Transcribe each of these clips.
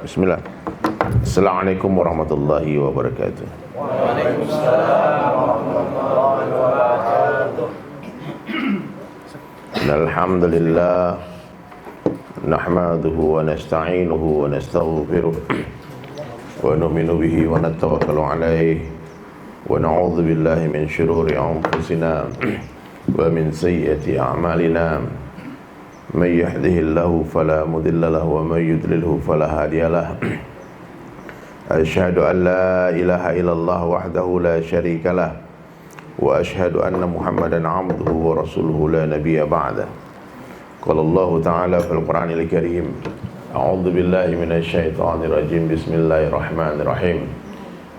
Bismillah. Assalamualaikum warahmatullahi wabarakatuh. Waalaikumsalam warahmatullahi wabarakatuh. Alhamdulillah nahmaduhu wa nasta'inuhu wa nastaghfiruh wa nu'minu bihi wa natawakkalu alayhi wa na'udzu billahi min shururi anfusina wa min sayyiati a'malina. May yahdihillahu fala mudilla lahu wa may yudlilhu fala hadiya lahu. Asyhadu an la ilaha illallah wahdahu la syarika lah wa asyhadu anna Muhammadan 'abduhu wa rasuluhu la nabiyya ba'da. Qala Allah ta'ala fil Qur'anil Karim, a'udzu billahi minasy syaithanir rajim. Bismillahirrahmanirrahim.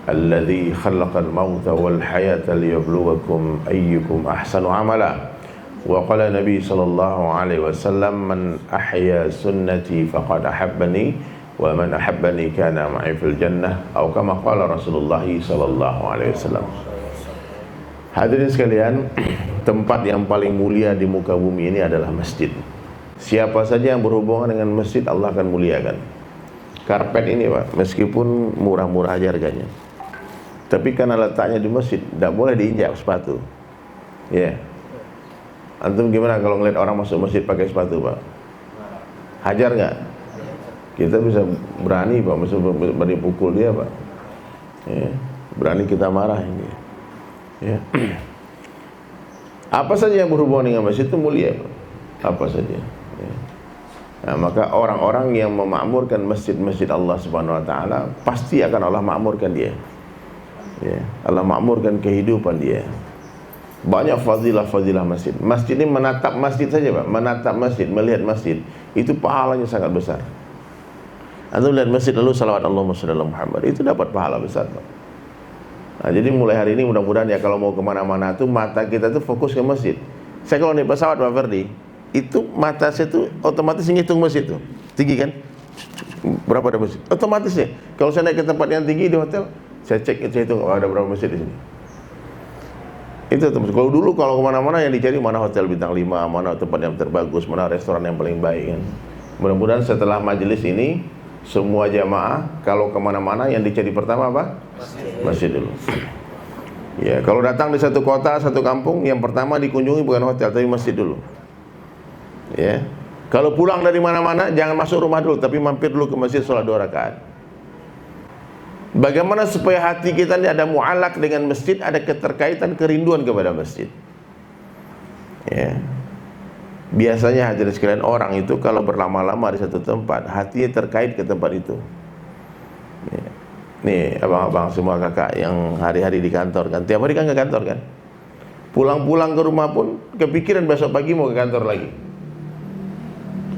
Alladzi khalaqal mauta wal hayata liyabluwakum ayyukum ahsanu amala. Wa qala Nabi sallallahu alaihi wasallam, man ahya sunnati faqad ahabbani wa man ahabbani kana ma'i fil jannah, atau kama qala Rasulullah sallallahu alaihi wasallam. Hadirin sekalian, tempat yang paling mulia di muka bumi ini adalah masjid. Siapa saja yang berhubungan dengan masjid, Allah akan muliakan. Karpet ini Pak, meskipun murah-murah aja harganya, tapi karena letaknya di masjid, tidak boleh diinjak sepatu. Ya, yeah. Antum gimana kalau ngeliat orang masuk masjid pakai sepatu Pak? Hajar nggak? Kita bisa berani Pak, berani pukul dia Pak. Ya, berani kita marah ini. Ya. Apa saja yang berhubungan dengan masjid itu mulia Pak. Apa saja. Ya. Nah, maka orang-orang yang memakmurkan masjid-masjid Allah Subhanahu Wa Taala pasti akan Allah makmurkan dia. Ya. Allah makmurkan kehidupan dia. Banyak fadilah-fadilah masjid. Masjid ini menatap masjid saja Pak, menatap masjid, melihat masjid, itu pahalanya sangat besar. Antum lihat masjid lalu salawat Allahumma shalli ala Muhammad, itu dapat pahala besar Pak. Nah, jadi mulai hari ini mudah-mudahan ya kalau mau kemana-mana tuh mata kita tuh fokus ke masjid. Saya kalau naik pesawat Pak Ferdi, itu mata saya tuh otomatis ngitung masjid tuh, tinggi kan? Berapa ada masjid? Otomatis ya. Kalau saya naik ke tempat yang tinggi di hotel, saya cek, saya hitung ada berapa masjid di sini. Itu teman. Kalau dulu kalau kemana-mana yang dicari mana hotel bintang 5, mana tempat yang terbagus, mana restoran yang paling baik kan. Mudah-mudahan setelah majelis ini semua jamaah kalau kemana-mana yang dicari pertama apa? Masjid dulu. Ya, kalau datang di satu kota, satu kampung, yang pertama dikunjungi bukan hotel tapi masjid dulu. Ya. Kalau pulang dari mana-mana jangan masuk rumah dulu tapi mampir dulu ke masjid sholat 2 rakaat. Bagaimana supaya hati kita ini ada mu'alak dengan masjid, ada keterkaitan, kerinduan kepada masjid. Ya. Biasanya hadirin sekalian, orang itu kalau berlama-lama di satu tempat, hatinya terkait ke tempat itu. Ya. Nih abang-abang semua kakak yang hari-hari di kantor kan, tiap hari kan ke kantor kan, pulang-pulang ke rumah pun kepikiran besok pagi mau ke kantor lagi.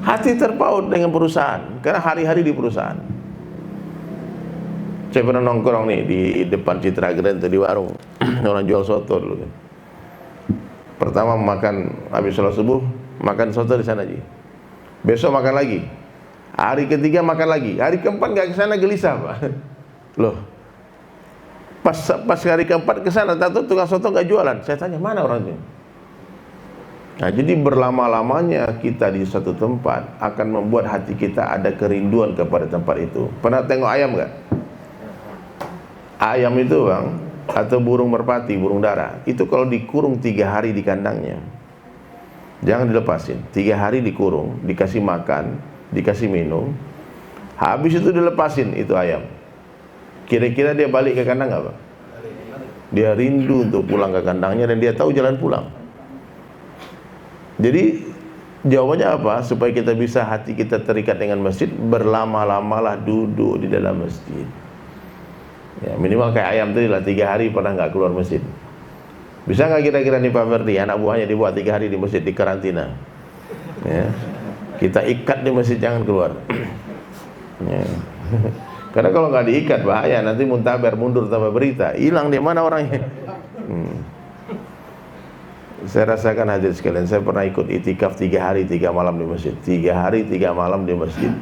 Hati terpaut dengan perusahaan, karena hari-hari di perusahaan. Saya pernah nongkrong nih di depan Citra Grand di warung orang jual soto dulu kan. Pertama makan habis sholat subuh, makan soto di sana aja. Besok makan lagi. Hari ketiga makan lagi. Hari keempat nggak ke sana, gelisah Pak. Loh, pas hari keempat ke sana, tahu tukang soto nggak jualan. Saya tanya mana orangnya. Nah, jadi berlama-lamanya kita di satu tempat akan membuat hati kita ada kerinduan kepada tempat itu. Pernah tengok ayam nggak? Ayam itu Bang, atau burung merpati, burung dara, itu kalau dikurung 3 hari di kandangnya, jangan dilepasin. 3 hari dikurung, dikasih makan, dikasih minum, habis itu dilepasin itu ayam. Kira-kira dia balik ke kandang nggak Bang? Dia rindu untuk pulang ke kandangnya dan dia tahu jalan pulang. Jadi jawabannya apa? Supaya kita bisa hati kita terikat dengan masjid, berlama-lamalah duduk di dalam masjid. Ya, minimal kayak ayam tadi lah, 3 hari pernah nggak keluar masjid. Bisa nggak kira-kira nih Pak Ferdi, anak buahnya dibuat 3 hari di masjid, di karantina. Ya, kita ikat di masjid, jangan keluar. Ya. Karena kalau nggak diikat bahaya, nanti muntaber, mundur tanpa berita, hilang di mana orangnya. Saya rasakan hadirin sekalian, saya pernah ikut itikaf 3 hari 3 malam di masjid. 3 hari 3 malam di masjid.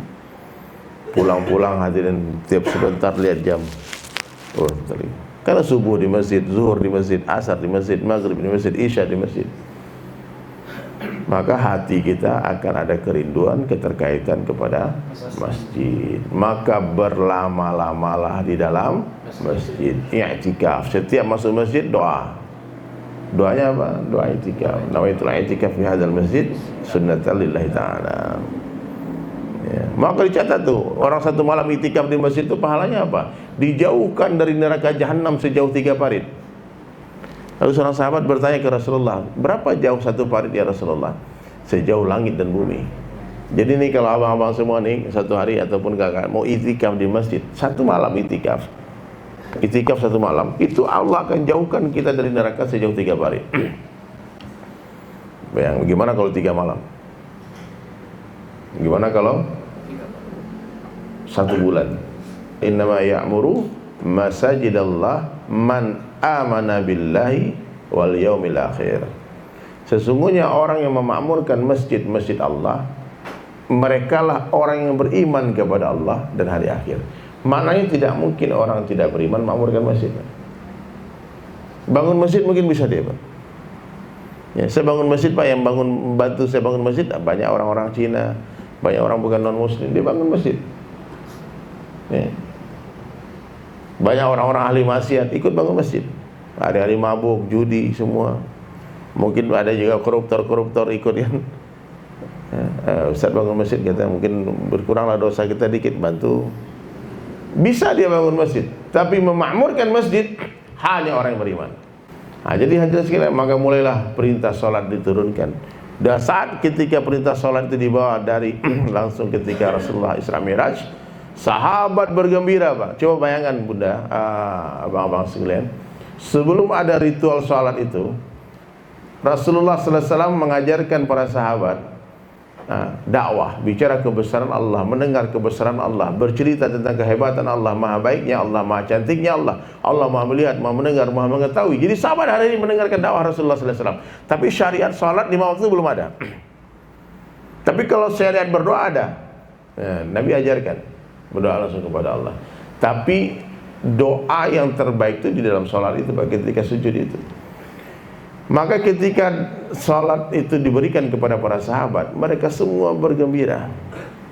Pulang-pulang hadirin tiap sebentar lihat jam. Oh, tadi. Karena subuh di masjid, zuhur di masjid, asar di masjid, maghrib di masjid, isya di masjid. maka hati kita akan ada kerinduan keterkaitan kepada masjid. Maka berlama-lamalah di dalam masjid, i'tikaf. Setiap masuk masjid doa. Doanya apa? Doa i'tikaf. Nawaitul i'tikaf fi hadzal masjid sunnatan lillahi ta'ala. Ya. Maka dicatat tuh, orang satu malam i'tikaf di masjid itu pahalanya apa? Dijauhkan dari neraka jahanam sejauh 3 parit. Lalu seorang sahabat bertanya ke Rasulullah, berapa jauh satu parit ya Rasulullah? Sejauh langit dan bumi. Jadi nih kalau abang-abang semua nih satu hari ataupun kakak mau itikaf di masjid, satu malam itikaf, satu malam, itu Allah akan jauhkan kita dari neraka sejauh 3 parit. Bayang, gimana kalau 3 malam? Gimana kalau 1 bulan? Innama ya'muru masajidallah man amana billahi wal yaumil akhir. Sesungguhnya orang yang memakmurkan masjid-masjid Allah, merekalah orang yang beriman kepada Allah dan hari akhir. Maknanya tidak mungkin orang tidak beriman makmurkan masjid. Bangun masjid mungkin bisa dia, Pak. Ya, saya bangun masjid, Pak, yang bantu saya bangun masjid banyak orang-orang Cina, banyak orang bukan non muslim, dia bangun masjid. Ya. Banyak orang-orang ahli maksiat ikut bangun masjid. Ada ahli mabuk, judi, semua. Mungkin ada juga koruptor-koruptor ikut kan. Ustaz bangun masjid, kita mungkin berkuranglah dosa kita dikit, bantu. Bisa dia bangun masjid, tapi memakmurkan masjid hanya orang yang beriman. Nah, jadi hadirin sekalian, maka mulailah perintah sholat diturunkan. Dan saat ketika perintah sholat itu dibawa dari langsung ketika Rasulullah Isra Mi'raj, sahabat bergembira, Pak. Coba bayangkan bunda, abang-abang sekalian, sebelum ada ritual sholat itu, Rasulullah SAW mengajarkan para sahabat dakwah, bicara kebesaran Allah, mendengar kebesaran Allah, bercerita tentang kehebatan Allah, maha baiknya Allah, maha cantiknya Allah, Allah maha melihat, maha mendengar, maha mengetahui. Jadi sahabat hari ini mendengarkan dakwah Rasulullah SAW. Tapi syariat sholat 5 waktu belum ada. Tapi kalau syariat berdoa ada. Nabi ajarkan berdoa langsung kepada Allah. Tapi doa yang terbaik itu di dalam sholat itu, ketika sujud itu. Maka ketika sholat itu diberikan kepada para sahabat, mereka semua bergembira.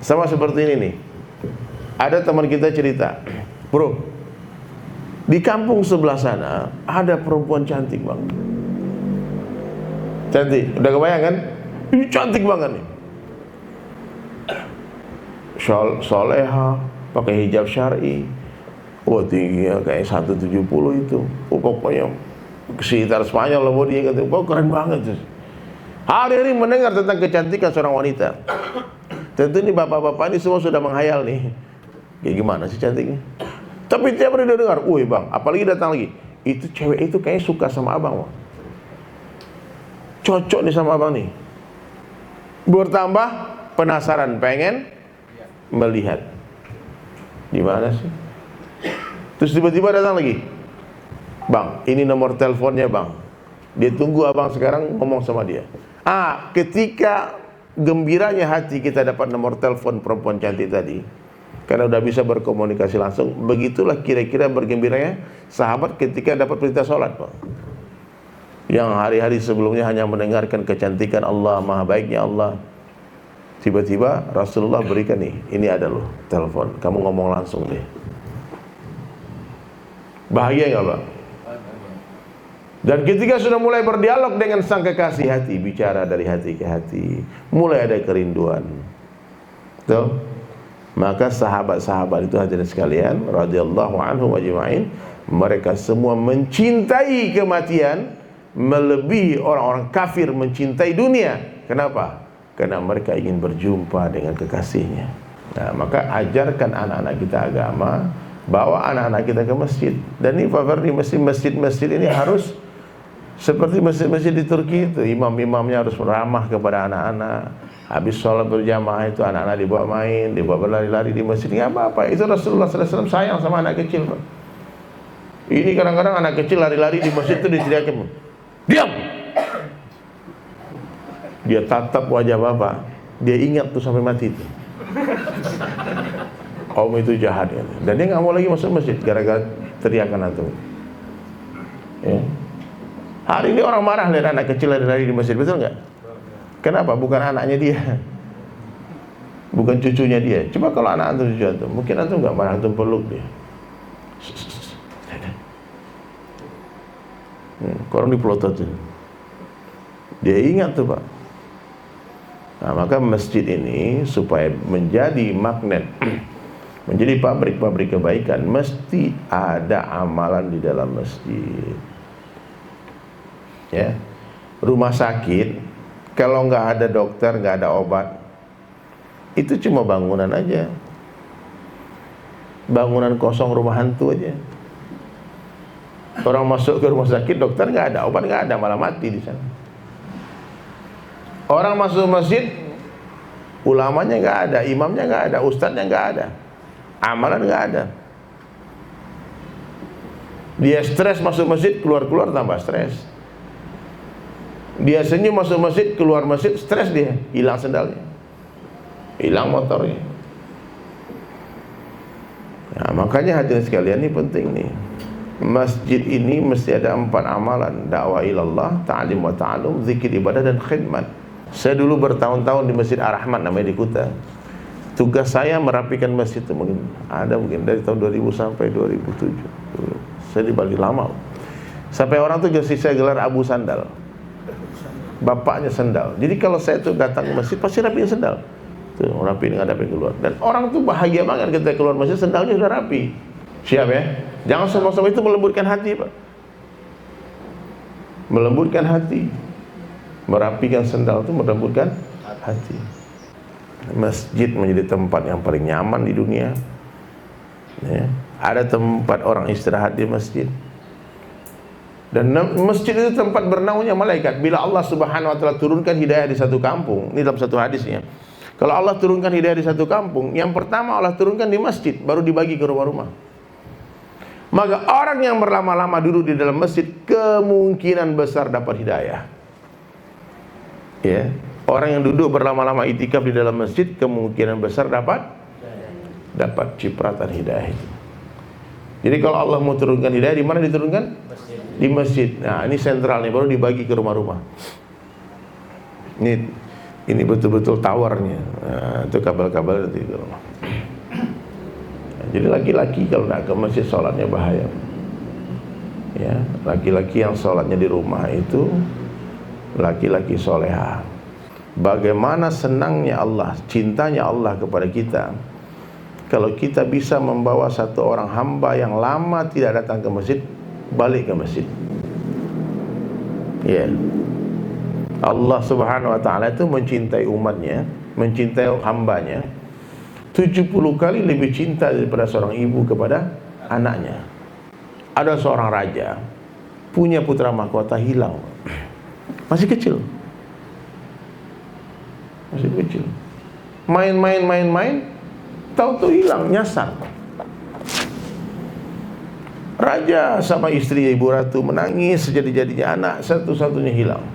Sama seperti ini nih. Ada teman kita cerita, bro, di kampung sebelah sana ada perempuan cantik bang. Cantik, udah kebayang kan? Ini cantik banget nih. Soleha, pakai hijab syar'i. Wah tingginya kayak 170 itu. Pokoknya sekitar Spanyol lah dia, kata, kok keren banget tuh. Hari-hari mendengar tentang kecantikan seorang wanita. Tentu ini bapak-bapak ini semua sudah menghayal nih, kayak gimana sih cantiknya. Tapi tiap hari dia dengar, wih bang, apalagi datang lagi, itu cewek itu kayaknya suka sama abang bang. Cocok nih sama abang nih. Bertambah penasaran, pengen melihat. Gimana sih? Terus tiba-tiba datang lagi, bang, ini nomor teleponnya bang. Dia tunggu abang sekarang ngomong sama dia. Ketika gembiranya hati kita dapat nomor telepon perempuan cantik tadi, karena udah bisa berkomunikasi langsung, begitulah kira-kira bergembiranya sahabat ketika dapat perintah sholat, bang. Yang hari-hari sebelumnya hanya mendengarkan kecantikan Allah, maha baiknya Allah. Tiba-tiba Rasulullah berikan nih, ini ada loh telepon, kamu ngomong langsung deh. Bahagia nggak bang? Dan ketika sudah mulai berdialog dengan sang kekasih hati, bicara dari hati ke hati, mulai ada kerinduan. Tuh. Maka sahabat-sahabat itu hadirin sekalian, radhiyallahu anhum ajma'in, mereka semua mencintai kematian melebihi orang-orang kafir mencintai dunia. Kenapa? Karena mereka ingin berjumpa dengan kekasihnya. Nah, maka ajarkan anak-anak kita agama, bawa anak-anak kita ke masjid. Dan ini Pak Ferdi, masjid-masjid ini harus seperti masjid-masjid di Turki itu, imam-imamnya harus ramah kepada anak-anak. Habis sholat berjamaah itu anak-anak dibawa main, dibawa berlari-lari di masjid, nggak apa-apa. Itu Rasulullah SAW sayang sama anak kecil, Pak. Ini kadang-kadang anak kecil lari-lari di masjid itu diteriakin, diam! Dia tatap wajah bapak, dia ingat tuh sampai mati itu. Kaum itu jahat ya. Dan dia nggak mau lagi masuk masjid gara-gara teriakan antum. Ya. Hari ini orang marah lihat anak kecil lari-lari di masjid, betul nggak? Kenapa? Bukan anaknya dia, bukan cucunya dia. Coba kalau anak antum, cucu antum, mungkin antum nggak marah, antum peluk dia. Korang dipelototin. Dia ingat tuh Pak. Nah, maka masjid ini supaya menjadi magnet, menjadi pabrik-pabrik kebaikan, mesti ada amalan di dalam masjid. Ya, rumah sakit kalau nggak ada dokter, nggak ada obat, itu cuma bangunan aja, bangunan kosong, rumah hantu aja. Orang masuk ke rumah sakit, dokter nggak ada, obat nggak ada, malah mati di sana. Orang masuk masjid, ulamanya nggak ada, imamnya nggak ada, ustadznya nggak ada, amalan nggak ada. Dia stres masuk masjid, keluar tambah stres. Dia senyum masuk masjid, keluar masjid stres, dia hilang sendalnya, hilang motornya. Nah, makanya hadirin sekalian, ini penting nih. Masjid ini mesti ada 4 amalan: dakwah ilallah, ta'lim wa ta'alum, zikir, ibadah, dan khidmat. Saya dulu bertahun-tahun di Masjid Ar-Rahman namanya, di Kuta. Tugas saya merapikan masjid itu mungkin dari tahun 2000 sampai 2007. Saya di Bali lama. Sampai orang tuh kasih saya gelar Abu Sandal. Bapaknya sendal. Jadi kalau saya tuh datang ke masjid pasti rapiin sendal. Tuh, rapiin ngadapin keluar. Dan orang tuh bahagia banget ketika keluar masjid sendalnya udah rapi. Siap ya? Jangan semua-semua itu melembutkan hati, Pak. Melembutkan hati. Merapikan sendal itu melembutkan hati. Masjid menjadi tempat yang paling nyaman di dunia. Ya. Ada tempat orang istirahat di masjid. Dan masjid itu tempat bernaungnya malaikat. Bila Allah Subhanahu wa taala turunkan hidayah di satu kampung, ini dalam satu hadisnya. Kalau Allah turunkan hidayah di satu kampung, yang pertama Allah turunkan di masjid, baru dibagi ke rumah-rumah. Maka orang yang berlama-lama duduk di dalam masjid kemungkinan besar dapat hidayah. Ya, orang yang duduk berlama-lama itikaf di dalam masjid kemungkinan besar dapat cipratan hidayah itu. Jadi kalau Allah mau turunkan hidayah, di mana diturunkan? Di masjid. Nah, ini sentralnya, baru dibagi ke rumah-rumah. Ini betul-betul towernya. Nah, itu kabel-kabel di rumah. Nah, jadi laki-laki kalau nak ke masjid sholatnya bahaya. Ya, laki-laki yang sholatnya di rumah itu laki-laki soleha. Bagaimana senangnya Allah, cintanya Allah kepada kita kalau kita bisa membawa satu orang hamba yang lama tidak datang ke masjid balik ke masjid. Ya, Allah Subhanahu wa ta'ala itu mencintai umatnya, mencintai hambanya 70 kali lebih cinta daripada seorang ibu kepada anaknya. Ada seorang raja punya putra mahkota hilang, masih kecil, main, tahu-tahu hilang, nyasar. Raja sama istri Ibu Ratu menangis sejadi-jadinya, anak satu-satunya hilang.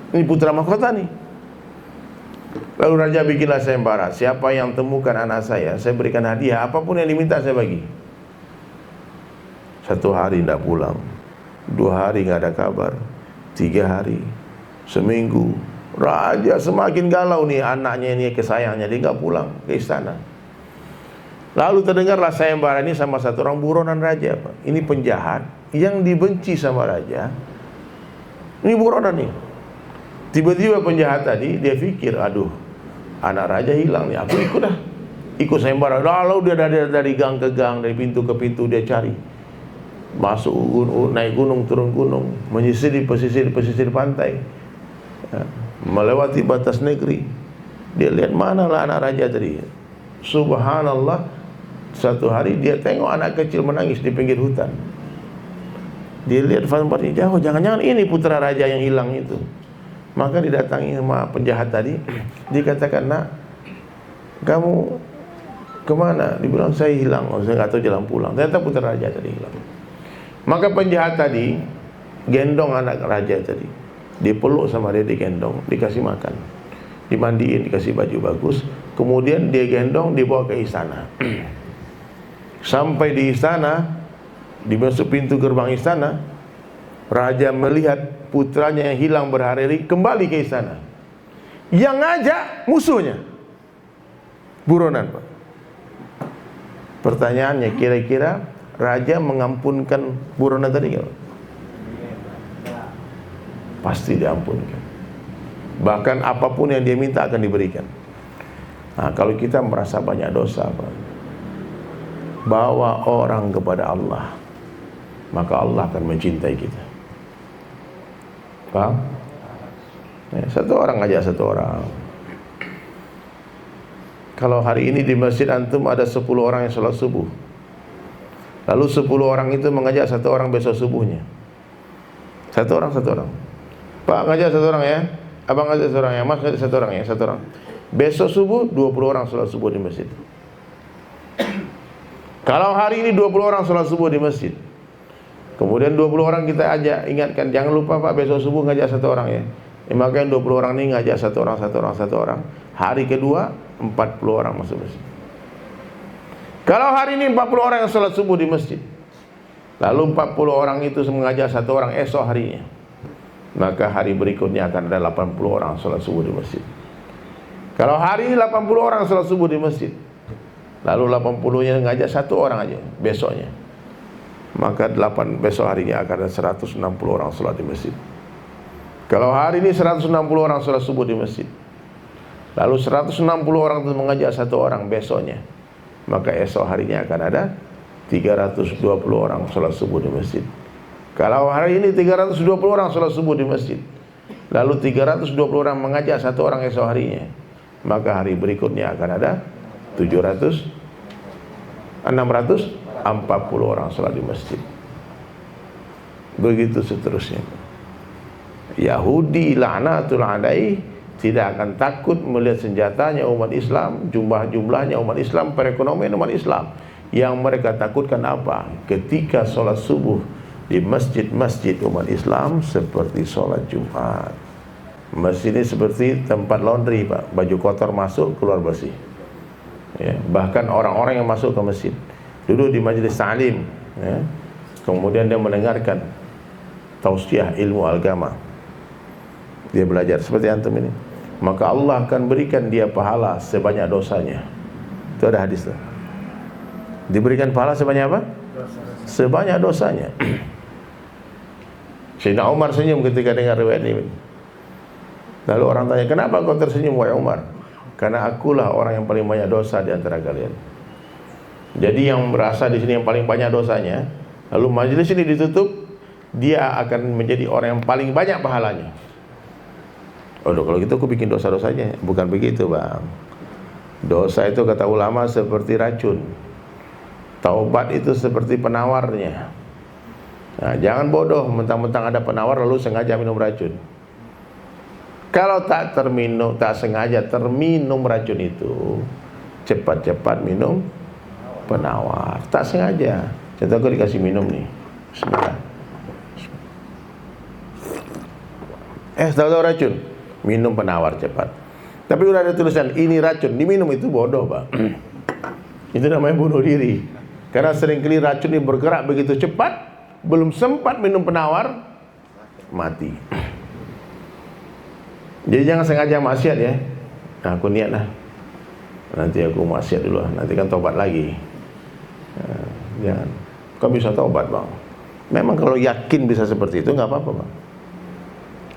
Ini putra mahkota nih. Lalu raja bikinlah sayembara, siapa yang temukan anak saya berikan hadiah, apapun yang diminta saya bagi. 1 hari tidak pulang, 2 hari nggak ada kabar, 3 hari, seminggu. Raja semakin galau nih, anaknya ini kesayangnya, dia nggak pulang ke istana. Lalu terdengarlah sayembara ini sama satu orang buronan raja, Pak. Ini penjahat yang dibenci sama raja. Ini buronan nih. Tiba-tiba penjahat tadi dia pikir, aduh, anak raja hilang nih, aku ikut dah. Ikut sayembara. Lalu dia dari gang ke gang, dari pintu ke pintu dia cari. Masuk naik gunung, turun gunung, menyisir di pesisir pantai. Ya, melewati batas negeri. Dia lihat manalah anak raja tadi. Subhanallah. Satu hari dia tengok anak kecil menangis di pinggir hutan. Dia lihat tempatnya jauh, jangan-jangan ini putra raja yang hilang itu. Maka didatangi sama penjahat tadi. Dikatakan, nak, kamu kemana? Dibilang saya hilang, saya nggak tahu jalan pulang. Ternyata putra raja tadi hilang. Maka penjahat tadi gendong anak raja tadi, dipeluk sama dia, digendong, dikasih makan, dimandiin, dikasih baju bagus. Kemudian dia gendong, dibawa ke istana. Sampai di istana, di masuk pintu gerbang istana, raja melihat putranya yang hilang berhari-hari kembali ke istana. Yang ngajak musuhnya. Buronan, Pak. Pertanyaannya, kira-kira raja mengampunkan buronan tadi nggak? Pasti diampunkan. Bahkan apapun yang dia minta akan diberikan. Nah, kalau kita merasa banyak dosa, Pak, bawa orang kepada Allah, maka Allah akan mencintai kita. Paham? Ya, satu orang aja, satu orang. Kalau hari ini di masjid antum ada 10 orang yang sholat subuh, lalu 10 orang itu mengajak satu orang besok subuhnya. Satu orang. Pak ngajak satu orang ya, abang ngajak satu orang ya, mas ngajak satu orang ya, satu orang. Besok subuh 20 orang sholat subuh di masjid. Kalau hari ini 20 orang sholat subuh di masjid, kemudian 20 orang kita ajak, ingatkan jangan lupa Pak besok subuh ngajak satu orang ya. Maka yang 20 orang ini ngajak satu orang. Hari kedua 40 orang masuk masjid. Kalau hari ini 40 orang yang sholat subuh di masjid, lalu 40 orang itu mengajak satu orang esok harinya, maka hari berikutnya akan ada 80 orang sholat subuh di masjid. Kalau hari ini 80 orang sholat subuh di masjid, lalu 80-nya ngajak satu orang aja besoknya, maka besok harinya akan ada 160 orang sholat di masjid. Kalau hari ini 160 orang sholat subuh di masjid, lalu 160 orang itu mengajak satu orang besoknya, maka esok harinya akan ada 320 orang sholat subuh di masjid. Kalau hari ini 320 orang sholat subuh di masjid, lalu 320 orang mengajak satu orang esok harinya, maka hari berikutnya akan ada 640 orang sholat di masjid. Begitu seterusnya. Yahudi laknatul alaih tidak akan takut melihat senjatanya umat Islam, jumlahnya umat Islam, perekonomian umat Islam. Yang mereka takutkan apa? Ketika sholat subuh di masjid-masjid umat Islam seperti sholat Jumat. Masjid ini seperti tempat laundry, Pak. Baju kotor masuk, keluar bersih. Ya, bahkan orang-orang yang masuk ke masjid duduk di majelis ta'lim, ya, kemudian dia mendengarkan tausiah ilmu agama, dia belajar seperti antum ini, maka Allah akan berikan dia pahala sebanyak dosanya. Itu ada hadis tuh. Diberikan pahala sebanyak apa? Sebanyak dosanya. Sayyidina Umar senyum ketika dengar riwayat ini. Lalu orang tanya, kenapa kau tersenyum wahai Umar? Karena akulah orang yang paling banyak dosa di antara kalian. Jadi yang merasa di sini yang paling banyak dosanya, lalu majelis ini ditutup, dia akan menjadi orang yang paling banyak pahalanya. Oh, kalau gitu aku bikin dosa-dosanya. Bukan begitu, Bang. Dosa itu kata ulama seperti racun. Taubat itu seperti penawarnya. Nah, jangan bodoh mentang-mentang ada penawar lalu sengaja minum racun. Kalau tak sengaja terminum racun itu, cepat-cepat minum penawar. Tak sengaja. Contoh aku dikasih minum nih. Bismillah. Tahu-tahu racun. Minum penawar cepat. Tapi udah ada tulisan ini racun, diminum, itu bodoh, Pak. Itu namanya bunuh diri. Karena seringkali racun ini bergerak begitu cepat, belum sempat minum penawar, mati. Jadi jangan sengaja maksiat ya. Nah, aku niat lah, nanti aku maksiat dulu, nanti kan tobat lagi. Nah, jangan. Kau bisa tobat, Bang. Memang kalau yakin bisa seperti itu nggak apa-apa, Bang.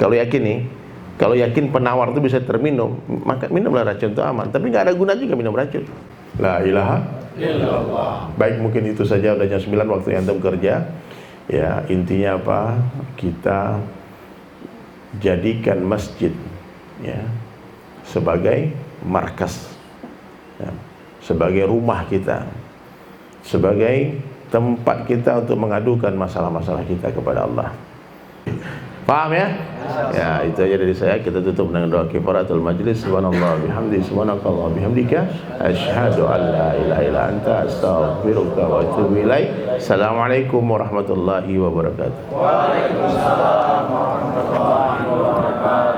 Kalau yakin nih, kalau yakin penawar itu bisa terminum, maka minumlah racun, itu aman. Tapi nggak ada guna juga minum racun. La ilaha illallah. Baik, mungkin itu saja, udah jam 9 waktu yang antum kerja. Ya, intinya apa? Kita jadikan masjid ya sebagai markas, ya, sebagai rumah kita, sebagai tempat kita untuk mengadukan masalah-masalah kita kepada Allah. Paham ya? Ya, itu aja dari saya. Kita tutup dengan doa kifaratul majlis. Subhanallah bihamdi, subhanakallah bihamdika, asyhadu an la ilaha illa anta, astaghfiruka wa atubu ilaik. Assalamualaikum warahmatullahi wabarakatuh. Waalaikumsalam warahmatullahi wabarakatuh.